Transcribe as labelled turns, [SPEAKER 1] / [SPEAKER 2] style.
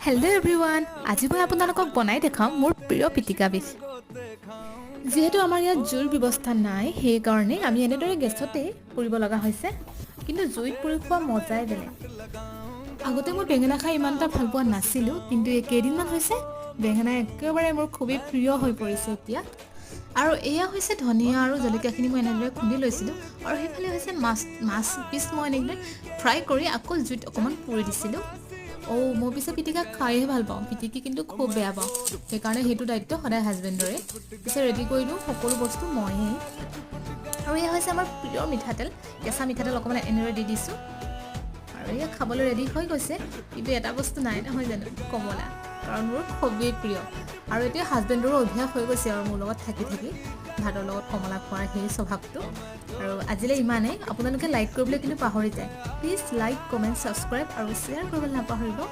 [SPEAKER 1] Hello' everyone, আজি মই আপোনালোকক বনাই দেখাম মোৰ প্ৰিয় পিটিকা বিধ। যিহেতু আমাৰ ইয়াত জুইৰ ব্যৱস্থা নাই, সেইকাৰণে আমি এনেদৰে গেছতে পুৰিব লগা হৈছে, কিন্তু জুইত পুৰি খোৱা মজাই বেলেগ। আগতে মই বেঙেনা খাই ইমান এটা ভাল পোৱা নাছিলোঁ, কিন্তু এই কেইদিনমান হৈছে বেঙেনা একেবাৰে মোৰ খুবেই প্ৰিয় হৈ পৰিছে এতিয়া। আৰু এয়া হৈছে ধনিয়া আৰু জলকীয়াখিনি মই এনেদৰে খুন্দি লৈছিলোঁ, আৰু সেইফালে হৈছে মাছ পিচ মই এনেদৰে ফ্ৰাই কৰি আকৌ জুইত অকণমান পুৰি দিছিলোঁ। মই পিছে পিটিকা খাইহে ভাল পাওঁ, পিটিকি কিন্তু খুব বেয়া পাওঁ, সেইকাৰণে সেইটো দায়িত্ব সদায় হাজবেণ্ডৰে। পিছে ৰেডি কৰিলোঁ সকলো বস্তু ময়েই। আৰু এয়া হৈছে আমাৰ প্ৰিয় মিঠাতেল, কেঁচা মিঠাতেল অকণমান এনেদৰে দি দিছোঁ, আৰু এয়া খাবলৈ ৰেডি হৈ গৈছে। কিন্তু এটা বস্তু নাই নহয় জানো, কমলা, কাৰণ মোৰ খুবেই প্ৰিয়। আৰু এতিয়া হাজবেণ্ডৰো অভ্যাস হৈ গৈছে আৰু মোৰ লগত থাকি থাকি ভাতৰ লগত কমলা খোৱাৰ সেই স্বভাৱটো। আৰু আজিলৈ ইমানেই। আপোনালোকে লাইক কৰিবলৈ কিন্তু পাহৰি যায়। প্লিজ লাইক, কমেণ্ট, ছাবস্ক্ৰাইব আৰু শ্বেয়াৰ কৰিবলৈ নাপাহৰিব।